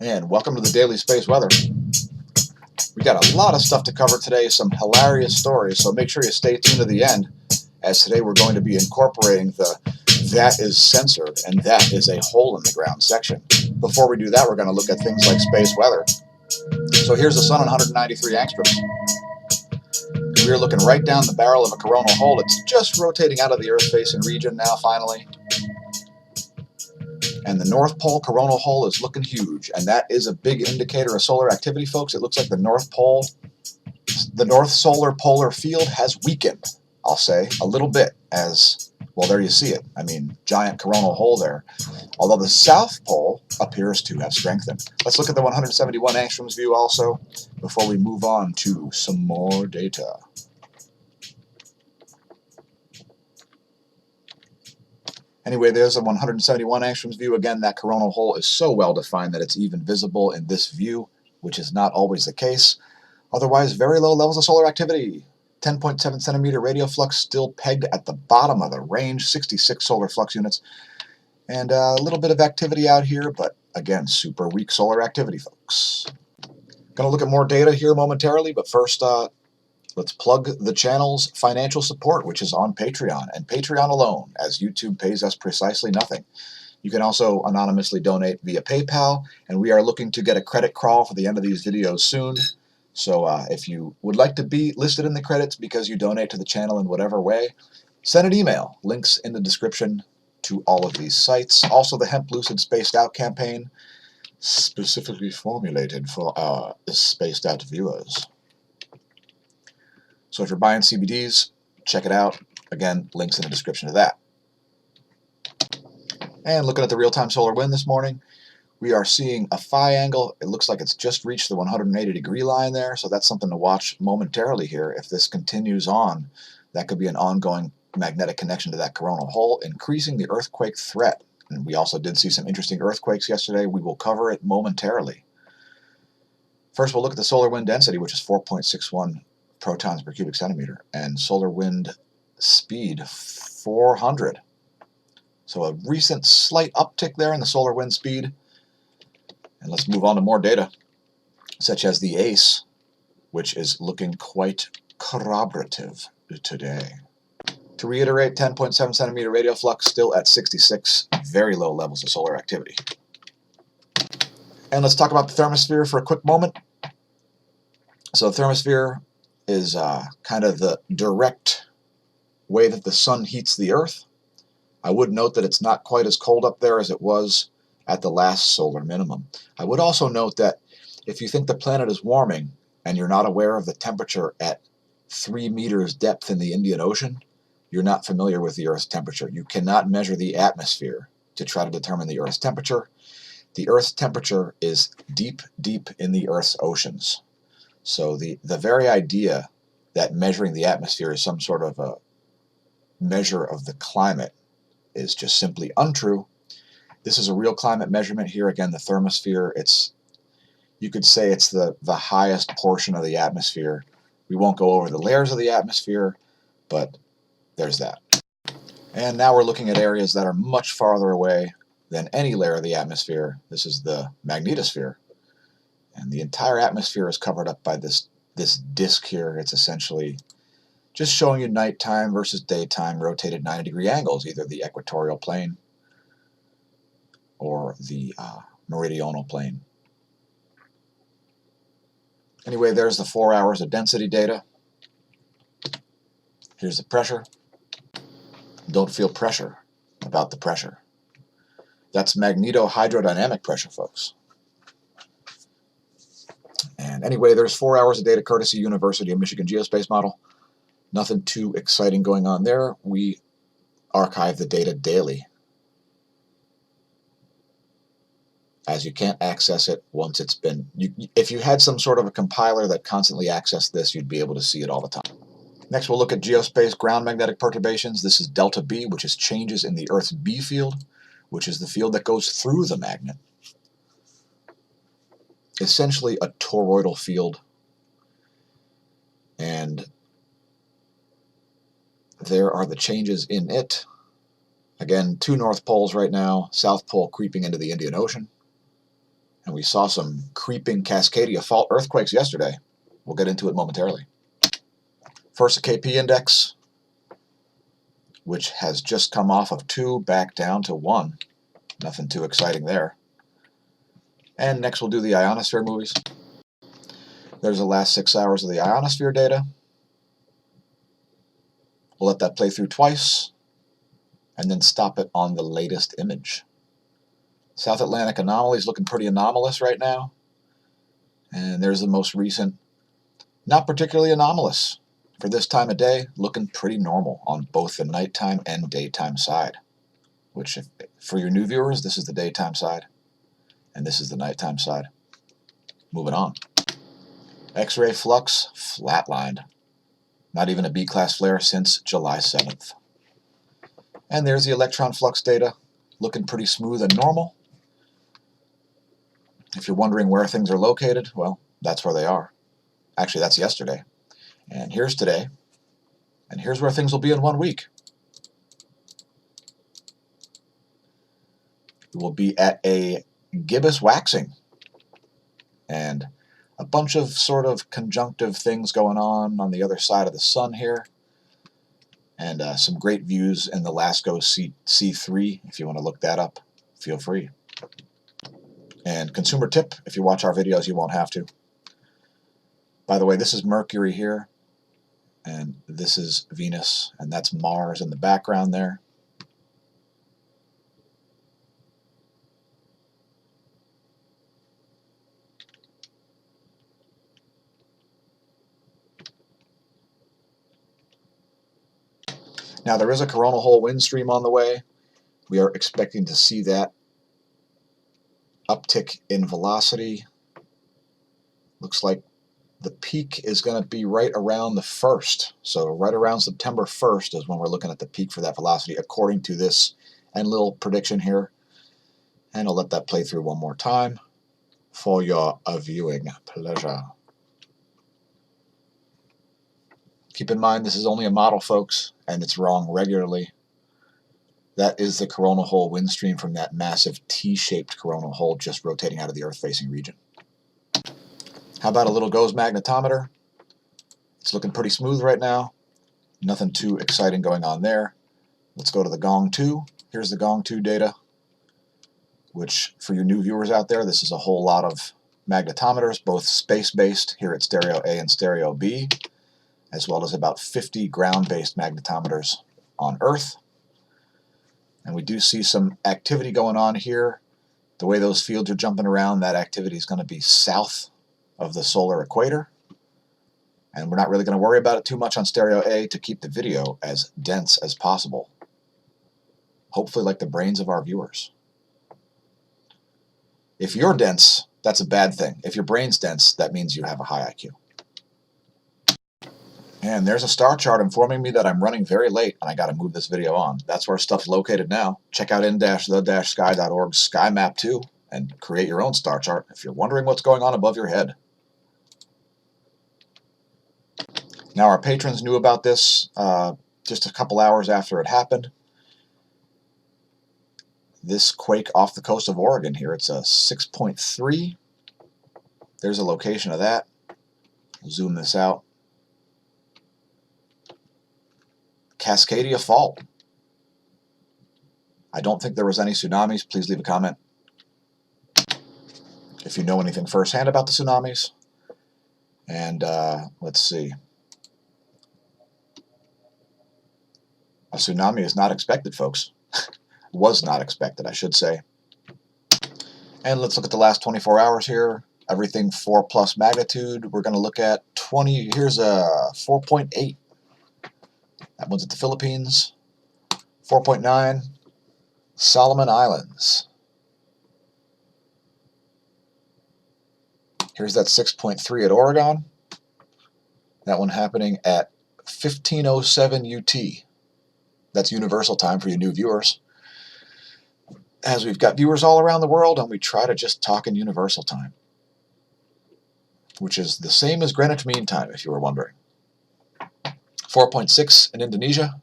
And welcome to the Daily Space Weather. We got a lot of stuff to cover today, some hilarious stories, so make sure you stay tuned to the end, as today we're going to be incorporating the "that is censored" and "that is a hole in the ground" section. Before we do that, we're going to look at things like space weather. So here's the sun on 193 angstroms. We're looking right down the barrel of a coronal hole. It's just rotating out of the Earth-facing region now, finally. And the North Pole coronal hole is looking huge, and that is a big indicator of solar activity, folks. It looks like the North Solar Polar Field has weakened, I'll say, a little bit, as, well, there you see it. I mean, giant coronal hole there. Although the South Pole appears to have strengthened. Let's look at the 171 angstroms view also, before we move on to some more data. Anyway, there's a 171 angstroms view. Again, that coronal hole is so well defined that it's even visible in this view, which is not always the case. Otherwise, very low levels of solar activity. 10.7 centimeter radial flux still pegged at the bottom of the range, 66 solar flux units. And a little bit of activity out here, but again, super weak solar activity, folks. Going to look at more data here momentarily, but first, let's plug the channel's financial support, which is on Patreon, and Patreon alone, as YouTube pays us precisely nothing. You can also anonymously donate via PayPal, and we are looking to get a credit crawl for the end of these videos soon. So if you would like to be listed in the credits because you donate to the channel in whatever way, send an email. Links in the description to all of these sites. Also, the Hemp Lucid Spaced Out campaign, specifically formulated for our spaced out viewers. So if you're buying CBDs, check it out. Again, links in the description to that. And looking at the real-time solar wind this morning, we are seeing a phi angle. It looks like it's just reached the 180-degree line there, so that's something to watch momentarily here. If this continues on, that could be an ongoing magnetic connection to that coronal hole, increasing the earthquake threat. And we also did see some interesting earthquakes yesterday. We will cover it momentarily. First, we'll look at the solar wind density, which is 4.61 protons per cubic centimeter, and solar wind speed 400. So a recent slight uptick there in the solar wind speed. And let's move on to more data, such as the ACE, which is looking quite corroborative today. To reiterate, 10.7 centimeter radial flux, still at 66, very low levels of solar activity. And let's talk about the thermosphere for a quick moment. So the thermosphere is kind of the direct way that the sun heats the Earth. I would note that it's not quite as cold up there as it was at the last solar minimum. I would also note that if you think the planet is warming and you're not aware of the temperature at 3 meters depth in the Indian Ocean, you're not familiar with the Earth's temperature. You cannot measure the atmosphere to try to determine the Earth's temperature. The Earth's temperature is deep, deep in the Earth's oceans. So the very idea that measuring the atmosphere is some sort of a measure of the climate is just simply untrue. This is a real climate measurement here. Again, the thermosphere, you could say it's the highest portion of the atmosphere. We won't go over the layers of the atmosphere, but there's that. And now we're looking at areas that are much farther away than any layer of the atmosphere. This is the magnetosphere. And the entire atmosphere is covered up by this disk here. It's essentially just showing you nighttime versus daytime rotated 90-degree angles, either the equatorial plane or the meridional plane. Anyway, there's the 4 hours of density data. Here's the pressure. Don't feel pressure about the pressure. That's magnetohydrodynamic pressure, folks. And anyway, there's 4 hours of data courtesy University of Michigan Geospace Model. Nothing too exciting going on there. We archive the data daily, as you can't access it once it's been... if you had some sort of a compiler that constantly accessed this, you'd be able to see it all the time. Next, we'll look at geospace ground magnetic perturbations. This is delta B, which is changes in the Earth's B field, which is the field that goes through the magnet. Essentially a toroidal field. And there are the changes in it. Again, 2 north poles right now, south pole creeping into the Indian Ocean. And we saw some creeping Cascadia fault earthquakes yesterday. We'll get into it momentarily. First, the KP index, which has just come off of 2 back down to 1. Nothing too exciting there. And next we'll do the ionosphere movies. There's the last 6 hours of the ionosphere data. We'll let that play through twice, and then stop it on the latest image. South Atlantic anomaly is looking pretty anomalous right now. And there's the most recent, not particularly anomalous for this time of day, looking pretty normal on both the nighttime and daytime side. Which, for your new viewers, this is the daytime side, and this is the nighttime side. Moving on. X-ray flux flatlined. Not even a B-class flare since July 7th. And there's the electron flux data, looking pretty smooth and normal. If you're wondering where things are located, well, that's where they are. Actually, that's yesterday. And here's today. And here's where things will be in 1 week. We will be at a gibbous waxing. And a bunch of sort of conjunctive things going on the other side of the sun here. And some great views in the Lascaux C3. If you want to look that up, feel free. And consumer tip, if you watch our videos, you won't have to. By the way, this is Mercury here, and this is Venus, and that's Mars in the background there. Now, there is a coronal hole wind stream on the way. We are expecting to see that uptick in velocity. Looks like the peak is going to be right around the 1st. So right around September 1st is when we're looking at the peak for that velocity, according to this and little prediction here. And I'll let that play through one more time for your viewing pleasure. Keep in mind, this is only a model, folks, and it's wrong regularly. That is the coronal hole wind stream from that massive T-shaped coronal hole just rotating out of the Earth-facing region. How about a little GOES magnetometer? It's looking pretty smooth right now. Nothing too exciting going on there. Let's go to the Gong2. Here's the Gong2 data, which for you new viewers out there, this is a whole lot of magnetometers, both space-based here at Stereo A and Stereo B, as well as about 50 ground-based magnetometers on Earth. And we do see some activity going on here. The way those fields are jumping around, that activity is going to be south of the solar equator. And we're not really going to worry about it too much on Stereo A to keep the video as dense as possible. Hopefully like the brains of our viewers. If you're dense, that's a bad thing. If your brain's dense, that means you have a high IQ. And there's a star chart informing me that I'm running very late and I got to move this video on. That's where stuff's located now. Check out in-the-sky.org's Sky Map 2 and create your own star chart if you're wondering what's going on above your head. Now, our patrons knew about this just a couple hours after it happened. This quake off the coast of Oregon here, it's a 6.3. There's a location of that. I'll zoom this out. Cascadia Fault. I don't think there was any tsunamis. Please leave a comment if you know anything firsthand about the tsunamis. And let's see. A tsunami is not expected, folks. Was not expected, I should say. And let's look at the last 24 hours here. Everything 4+ magnitude. We're going to look at 20. Here's a 4.8. That one's at the Philippines. 4.9. Solomon Islands. Here's that 6.3 at Oregon. That one happening at 15:07 UT. That's universal time for you new viewers. As we've got viewers all around the world, and we try to just talk in universal time, which is the same as Greenwich Mean Time, if you were wondering. 4.6 in Indonesia.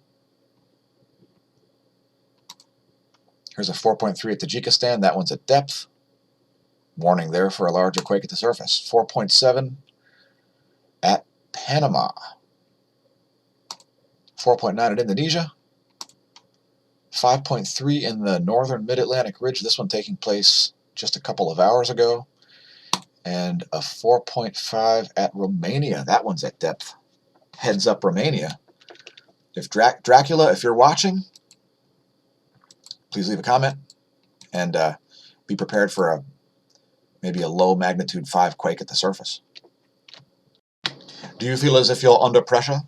Here's a 4.3 at Tajikistan. That one's at depth. Warning there for a larger quake at the surface. 4.7 at Panama. 4.9 at Indonesia. 5.3 in the northern mid-Atlantic ridge, this one taking place just a couple of hours ago. And a 4.5 at Romania. That one's at depth. Heads up, Romania. If Dracula, if you're watching, please leave a comment and be prepared for maybe a low magnitude 5 quake at the surface. Do you feel as if you're under pressure?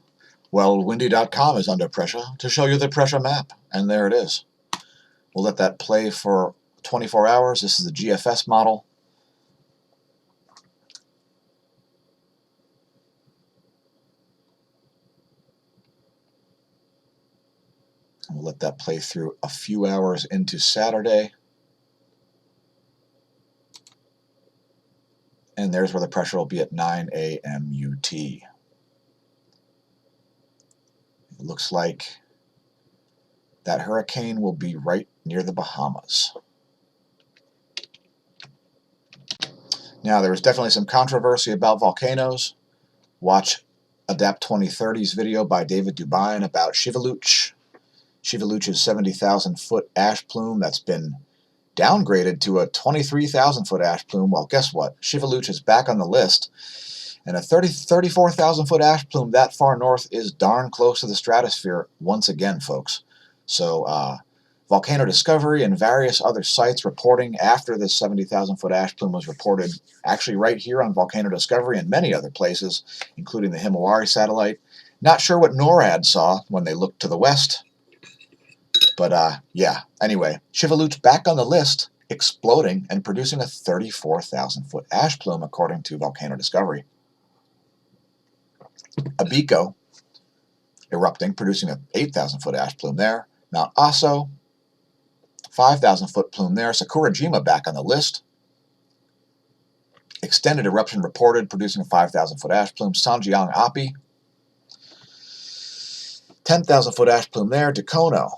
Well, windy.com is under pressure to show you the pressure map, and there it is. We'll let that play for 24 hours. This is the GFS model. And we'll let that play through a few hours into Saturday. And there's where the pressure will be at 9 a.m. UT. It looks like that hurricane will be right near the Bahamas. Now, there was definitely some controversy about volcanoes. Watch Adapt 2030's video by David Dubine about Shivaluch. Shivaluch's 70,000 foot ash plume that's been downgraded to a 23,000 foot ash plume. Well, guess what? Shivaluch is back on the list. And a 34,000 foot ash plume that far north is darn close to the stratosphere once again, folks. So, Volcano Discovery and various other sites reporting after this 70,000 foot ash plume was reported, actually right here on Volcano Discovery and many other places, including the Himawari satellite. Not sure what NORAD saw when they looked to the west. But yeah, anyway, Shivaluch back on the list, exploding and producing a 34,000 foot ash plume according to Volcano Discovery. Abico erupting, producing an 8,000 foot ash plume there. Mount Aso, 5,000 foot plume there. Sakurajima back on the list. Extended eruption reported, producing a 5,000 foot ash plume. Sanjiang Api, 10,000 foot ash plume there. Dakono,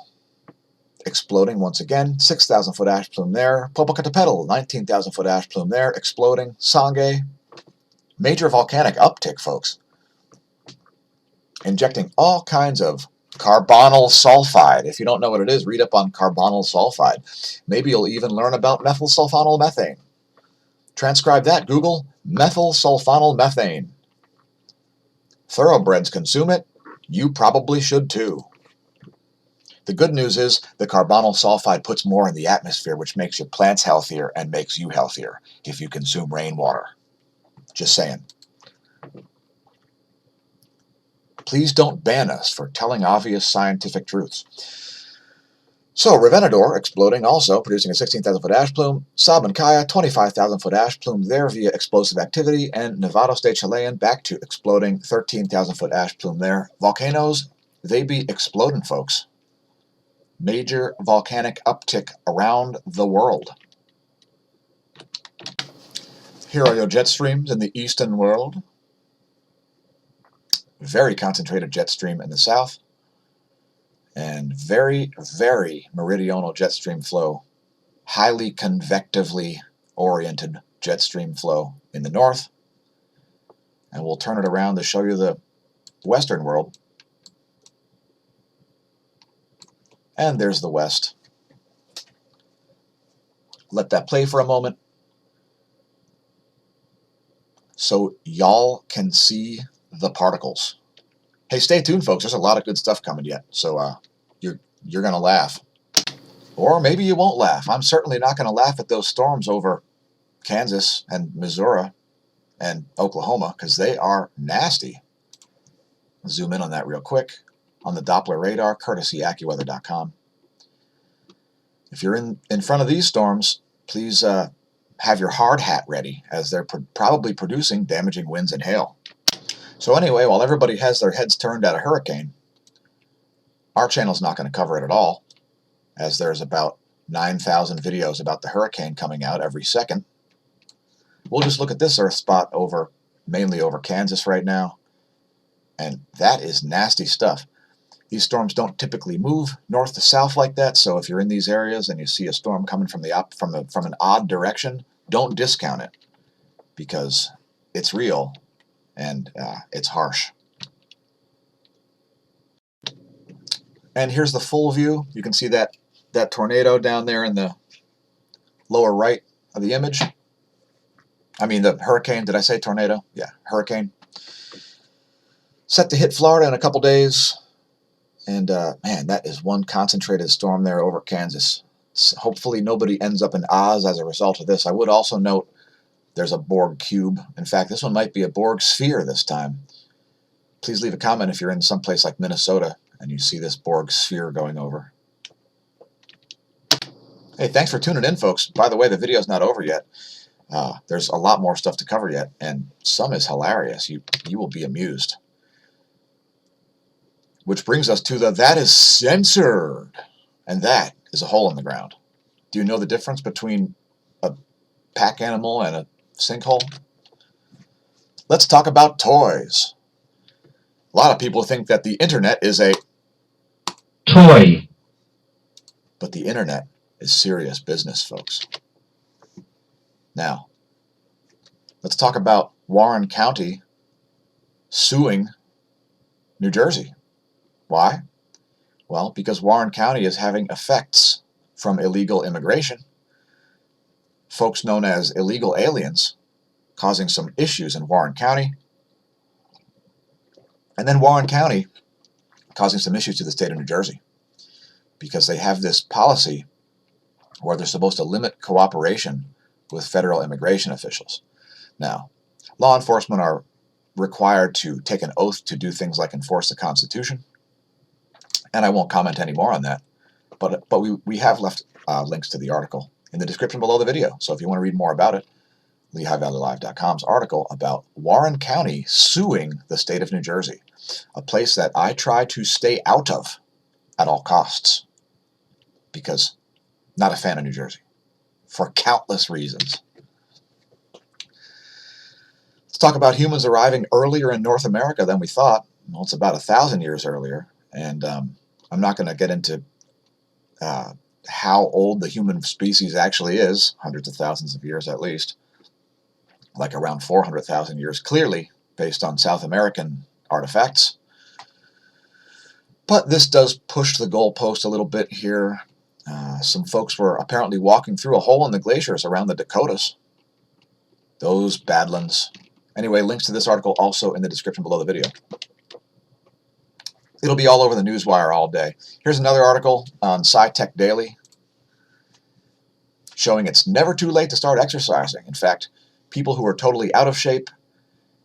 exploding once again. 6,000 foot ash plume there. Popocatépetl, 19,000 foot ash plume there. Exploding. Sangay, major volcanic uptick, folks. Injecting all kinds of carbonyl sulfide. If you don't know what it is, read up on carbonyl sulfide. Maybe you'll even learn about methyl sulfonyl methane. Transcribe that, Google. Methyl sulfonyl methane. Thoroughbreds consume it. You probably should too. The good news is the carbonyl sulfide puts more in the atmosphere, which makes your plants healthier and makes you healthier if you consume rainwater. Just saying. Please don't ban us for telling obvious scientific truths. So, Revenador exploding also, producing a 16,000 foot ash plume. Sabancaya, 25,000 foot ash plume there via explosive activity. And Nevado State Chilean back to exploding, 13,000 foot ash plume there. Volcanoes, they be exploding, folks. Major volcanic uptick around the world. Here are your jet streams in the eastern world. Very concentrated jet stream in the south, and very, very meridional jet stream flow, highly convectively oriented jet stream flow in the north. And we'll turn it around to show you the western world. And there's the west. Let that play for a moment so y'all can see the particles. Hey, stay tuned, folks. There's a lot of good stuff coming yet, so you're gonna laugh, or maybe you won't laugh. I'm certainly not gonna laugh at those storms over Kansas and Missouri and Oklahoma because they are nasty. Zoom in on that real quick on the Doppler radar, courtesy AccuWeather.com. If you're in front of these storms, please have your hard hat ready, as they're probably producing damaging winds and hail. So anyway, while everybody has their heads turned at a hurricane, our channel's not going to cover it at all, as there's about 9,000 videos about the hurricane coming out every second. We'll just look at this Earth spot mainly over Kansas right now, and that is nasty stuff. These storms don't typically move north to south like that, so if you're in these areas and you see a storm coming from an odd direction, don't discount it, because it's real and it's harsh. And here's the full view. You can see that tornado down there in the lower right of the image. I mean the hurricane. Did I say tornado? Yeah, hurricane. Set to hit Florida in a couple days. And man, that is one concentrated storm there over Kansas. So hopefully nobody ends up in Oz as a result of this. I would also note there's a Borg cube. In fact, this one might be a Borg sphere this time. Please leave a comment if you're in some place like Minnesota and you see this Borg sphere going over. Hey, thanks for tuning in, folks. By the way, the video's not over yet. There's a lot more stuff to cover yet, and some is hilarious. You will be amused. Which brings us to the that is censored, and that is a hole in the ground. Do you know the difference between a pack animal and a sinkhole? Let's talk about toys. A lot of people think that the internet is a toy, but the internet is serious business, folks. Now, let's talk about Warren County suing New Jersey. Why? Well, because Warren County is having effects from illegal immigration, folks known as illegal aliens, causing some issues in Warren County, and then Warren County causing some issues to the state of New Jersey, because they have this policy where they're supposed to limit cooperation with federal immigration officials. Now, law enforcement are required to take an oath to do things like enforce the Constitution, and I won't comment any more on that, but we have left links to the article in the description below the video. So if you want to read more about it, LehighValleyLive.com's article about Warren County suing the state of New Jersey, a place that I try to stay out of at all costs, because not a fan of New Jersey for countless reasons. Let's talk about humans arriving earlier in North America than we thought. Well, it's about 1,000 years earlier, and I'm not going to get into how old the human species actually is, hundreds of thousands of years at least, like around 400,000 years, clearly based on South American artifacts. But this does push the goalpost a little bit here. Some folks were apparently walking through a hole in the glaciers around the Dakotas. Those badlands. Anyway, links to this article also in the description below the video. It'll be all over the newswire all day. Here's another article on SciTech Daily showing it's never too late to start exercising. In fact, people who are totally out of shape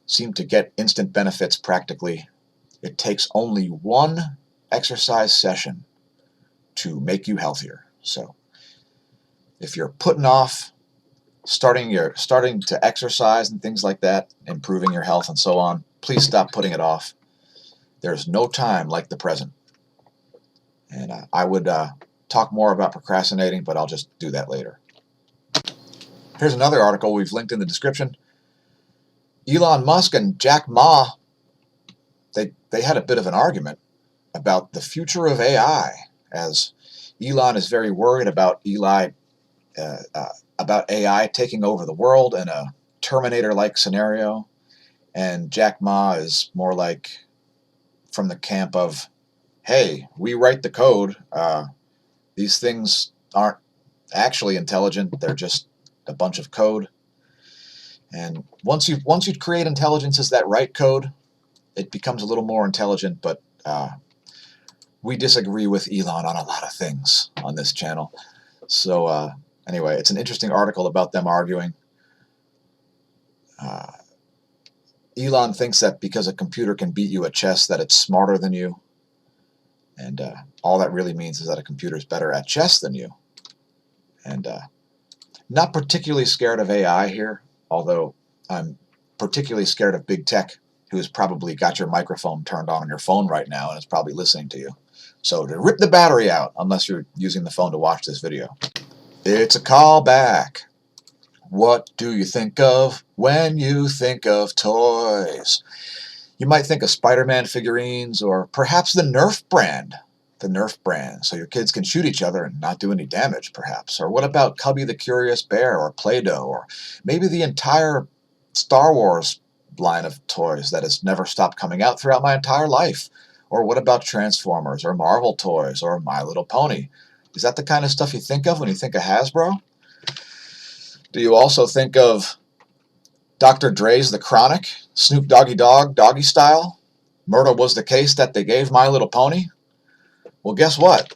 seem to get instant benefits practically. It takes only one exercise session to make you healthier. So if you're putting off starting to exercise and things like that, improving your health and so on, please stop putting it off. There's no time like the present. And I would talk more about procrastinating, but I'll just do that later. Here's another article we've linked in the description. Elon Musk and Jack Ma, they had a bit of an argument about the future of AI, as Elon is very worried about AI taking over the world in a Terminator-like scenario, and Jack Ma is more like from the camp of, hey, we write the code. These things aren't actually intelligent. They're just a bunch of code. And once you create intelligence as that right code, it becomes a little more intelligent. But we disagree with Elon on a lot of things on this channel. So anyway, it's an interesting article about them arguing. Elon thinks that because a computer can beat you at chess, that it's smarter than you. And all that really means is that a computer is better at chess than you. And not particularly scared of AI here, although I'm particularly scared of big tech, who has probably got your microphone turned on your phone right now and is probably listening to you. So to rip the battery out, unless you're using the phone to watch this video. It's a callback. What do you think of when you think of toys? You might think of Spider-Man figurines, or perhaps the Nerf brand the Nerf brand so your kids can shoot each other and not do any damage, perhaps? Or what about Cubby the Curious Bear, or Play-Doh, or maybe the entire Star Wars line of toys that has never stopped coming out throughout my entire life? Or what about Transformers, or Marvel toys, or My Little Pony? Is that the kind of stuff you think of when you think of Hasbro? Do you also think of Dr. Dre's The Chronic, Snoop Doggy Dogg, Doggy Style? Murder Was the Case That They Gave My Little Pony? Well, guess what?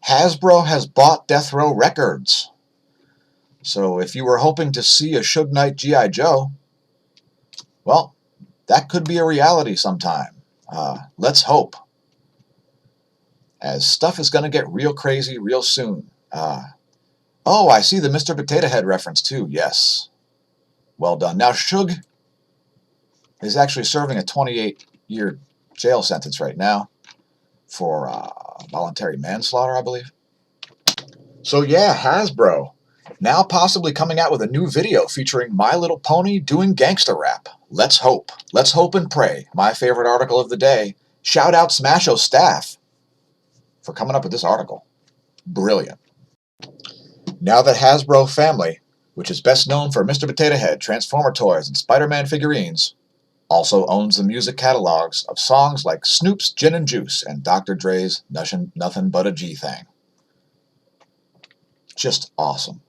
Hasbro has bought Death Row Records. So if you were hoping to see a Suge Knight G.I. Joe, well, that could be a reality sometime. Let's hope. As stuff is going to get real crazy real soon. Oh, I see the Mr. Potato Head reference too. Yes. Well done. Now, Suge is actually serving a 28-year jail sentence right now for voluntary manslaughter, I believe. So yeah, Hasbro now possibly coming out with a new video featuring My Little Pony doing gangsta rap. Let's hope. Let's hope and pray. My favorite article of the day. Shout out smAsho staff for coming up with this article. Brilliant. Now that Hasbro family, which is best known for Mr. Potato Head, Transformer toys, and Spider-Man figurines, also owns the music catalogs of songs like Snoop's Gin and Juice and Dr. Dre's Nothing But a G-Thing. Just awesome.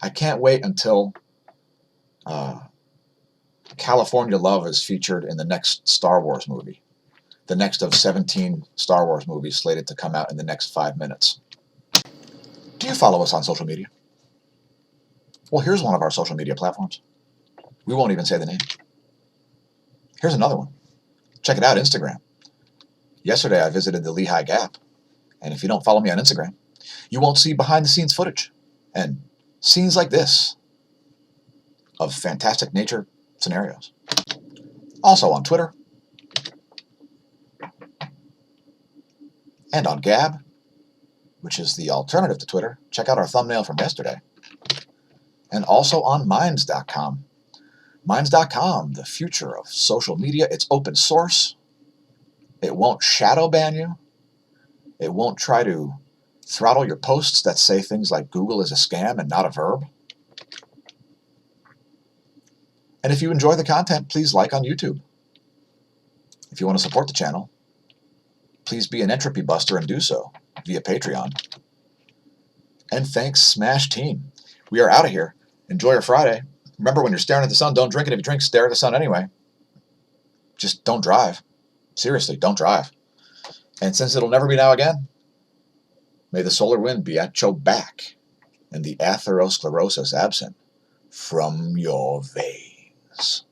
I can't wait until California Love is featured in the next Star Wars movie. The next of 17 Star Wars movies slated to come out in the next 5 minutes. Do you follow us on social media? Well, here's one of our social media platforms. We won't even say the name. Here's another one. Check it out, Instagram. Yesterday I visited the Lehigh Gap, and if you don't follow me on Instagram, you won't see behind-the-scenes footage and scenes like this of fantastic nature scenarios. Also on Twitter and on Gab, which is the alternative to Twitter. Check out our thumbnail from yesterday. And also on Minds.com. Minds.com, the future of social media. It's open source. It won't shadow ban you. It won't try to throttle your posts that say things like Google is a scam and not a verb. And if you enjoy the content, please like on YouTube. If you want to support the channel, please be an entropy buster and do so via Patreon. And thanks, Smash Team. We are out of here. Enjoy your Friday. Remember, when you're staring at the sun, don't drink it. If you drink, stare at the sun anyway. Just don't drive. Seriously, don't drive. And since it'll never be now again, may the solar wind be at your back and the atherosclerosis absent from your veins.